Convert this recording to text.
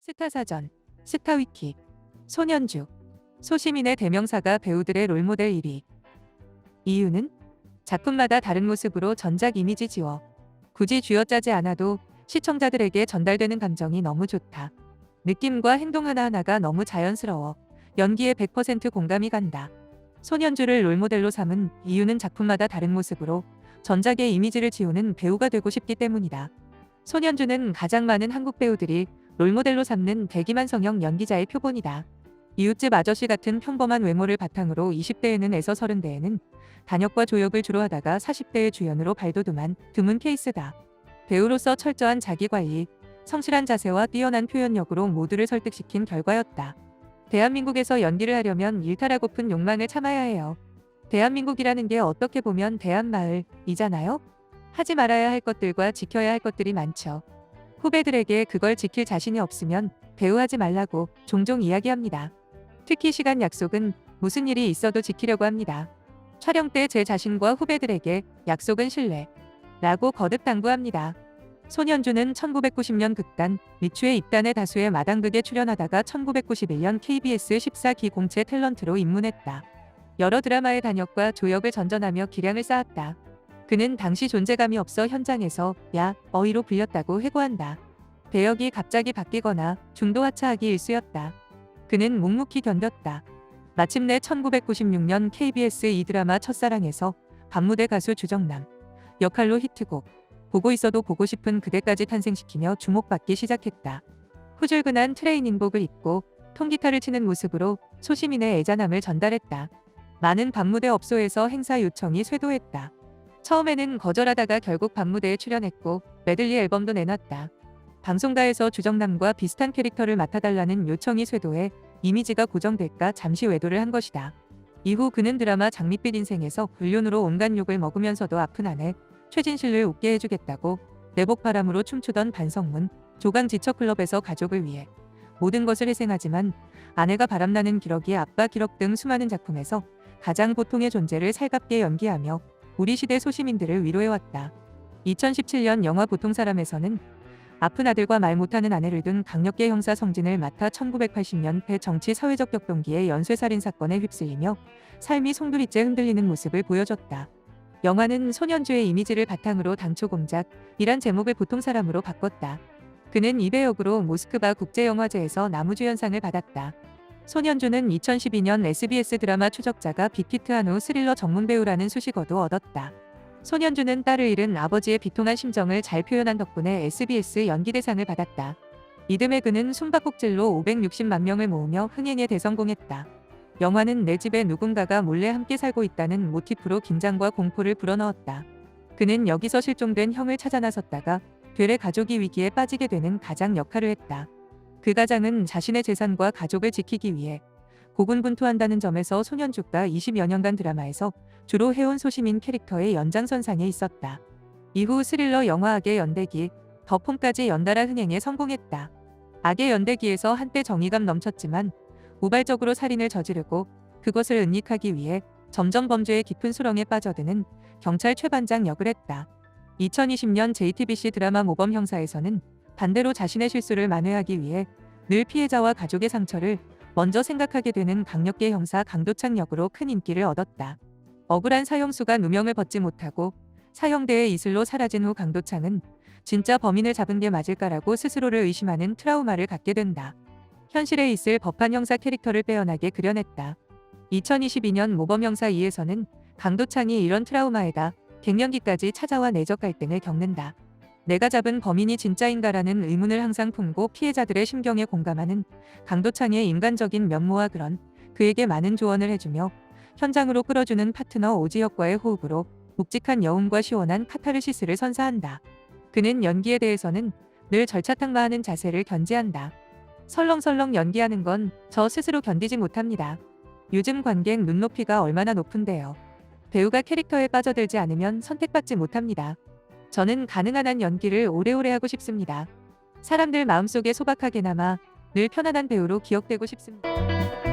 스타사전, 스타위키, 손현주, 소시민의 대명사가 배우들의 롤모델 1위. 이유는 작품마다 다른 모습으로 전작 이미지 지워 굳이 쥐어짜지 않아도 시청자들에게 전달되는 감정이 너무 좋다. 느낌과 행동 하나하나가 너무 자연스러워 연기에 100% 공감이 간다. 손현주를 롤모델로 삼은 이유는 작품마다 다른 모습으로 전작의 이미지를 지우는 배우가 되고 싶기 때문이다. 손현주는 가장 많은 한국 배우들이 롤모델로 삼는 대기만 성형 연기자의 표본이다. 이웃집 아저씨 같은 평범한 외모를 바탕으로 20대에는 에서 30대에는 단역과 조역을 주로 하다가 40대의 주연으로 발돋움한 드문 케이스다. 배우로서 철저한 자기관리, 성실한 자세와 뛰어난 표현력으로 모두를 설득시킨 결과였다. 대한민국에서 연기를 하려면 일탈하고픈 욕망을 참아야 해요. 대한민국이라는 게 어떻게 보면 대한마을이잖아요? 하지 말아야 할 것들과 지켜야 할 것들이 많죠. 후배들에게 그걸 지킬 자신이 없으면 배우하지 말라고 종종 이야기합니다. 특히 시간 약속은 무슨 일이 있어도 지키려고 합니다. 촬영 때 제 자신과 후배들에게 약속은 신뢰라고 거듭 당부합니다. 손현주는 1990년 극단 미추의 입단의 다수의 마당극에 출연하다가 1991년 KBS 14기 공채 탤런트로 입문했다. 여러 드라마의 단역과 조역을 전전하며 기량을 쌓았다. 그는 당시 존재감이 없어 현장에서 야, 어이로 불렸다고 회고한다. 배역이 갑자기 바뀌거나 중도 하차하기 일쑤였다. 그는 묵묵히 견뎠다. 마침내 1996년 KBS 이 드라마 첫사랑에서 밤무대 가수 주정남 역할로 히트곡 보고 있어도 보고 싶은 그대까지 탄생시키며 주목받기 시작했다. 후줄근한 트레이닝복을 입고 통기타를 치는 모습으로 소시민의 애잔함을 전달했다. 많은 밤무대 업소에서 행사 요청이 쇄도했다. 처음에는 거절하다가 결국 밤무대에 출연했고 메들리 앨범도 내놨다. 방송가에서 주정남과 비슷한 캐릭터를 맡아달라는 요청이 쇄도해 이미지가 고정될까 잠시 외도를 한 것이다. 이후 그는 드라마 장밋빛 인생에서 불륜으로 온갖 욕을 먹으면서도 아픈 아내 최진실을 웃게 해주겠다고 내복바람으로 춤추던 반성문, 조강지처클럽에서 가족을 위해 모든 것을 희생하지만 아내가 바람나는 기러기, 아빠 기럭 등 수많은 작품에서 가장 보통의 존재를 살갑게 연기하며 우리 시대 소시민들을 위로해왔다. 2017년 영화 보통사람에서는 아픈 아들과 말 못하는 아내를 둔 강력계 형사 성진을 맡아 1980년 정치 사회적 격동기의 연쇄살인 사건에 휩쓸리며 삶이 송두리째 흔들리는 모습을 보여줬다. 영화는 손현주의 이미지를 바탕으로 당초 공작이란 제목을 보통사람으로 바꿨다. 그는 이 배역으로 모스크바 국제영화제에서 나무주연상을 받았다. 손현주는 2012년 SBS 드라마 추적자가 빅히트한 후 스릴러 전문배우라는 수식어도 얻었다. 손현주는 딸을 잃은 아버지의 비통한 심정을 잘 표현한 덕분에 SBS 연기대상을 받았다. 이듬해 그는 숨바꼭질로 560만 명을 모으며 흥행에 대성공했다. 영화는 내 집에 누군가가 몰래 함께 살고 있다는 모티프로 긴장과 공포를 불어넣었다. 그는 여기서 실종된 형을 찾아 나섰다가 되레 가족이 위기에 빠지게 되는 가장 역할을 했다. 그 가장은 자신의 재산과 가족을 지키기 위해 고군분투한다는 점에서 손현주가 20여 년간 드라마에서 주로 해온 소시민 캐릭터의 연장선상에 있었다. 이후 스릴러 영화 악의 연대기, 더 폼까지 연달아 흥행에 성공했다. 악의 연대기에서 한때 정의감 넘쳤지만 우발적으로 살인을 저지르고 그것을 은닉하기 위해 점점 범죄의 깊은 수렁에 빠져드는 경찰 최반장 역을 했다. 2020년 JTBC 드라마 모범 형사에서는 반대로 자신의 실수를 만회하기 위해 늘 피해자와 가족의 상처를 먼저 생각하게 되는 강력계 형사 강도창 역으로 큰 인기를 얻었다. 억울한 사형수가 누명을 벗지 못하고 사형대의 이슬로 사라진 후 강도창은 진짜 범인을 잡은 게 맞을까라고 스스로를 의심하는 트라우마를 갖게 된다. 현실에 있을 법한 형사 캐릭터를 빼어나게 그려냈다. 2022년 모범 형사 2에서는 강도창이 이런 트라우마에다 갱년기까지 찾아와 내적 갈등을 겪는다. 내가 잡은 범인이 진짜인가라는 의문을 항상 품고 피해자들의 심경에 공감하는 강도창의 인간적인 면모와 그런 그에게 많은 조언을 해주며 현장으로 끌어주는 파트너 오지혁과의 호흡으로 묵직한 여운과 시원한 카타르시스를 선사한다. 그는 연기에 대해서는 늘 절차탕마하는 자세를 견지한다. 설렁설렁 연기하는 건 저 스스로 견디지 못합니다. 요즘 관객 눈높이가 얼마나 높은데요. 배우가 캐릭터에 빠져들지 않으면 선택받지 못합니다. 저는 가능한 한 연기를 오래오래 하고 싶습니다. 사람들 마음속에 소박하게 남아 늘 편안한 배우로 기억되고 싶습니다.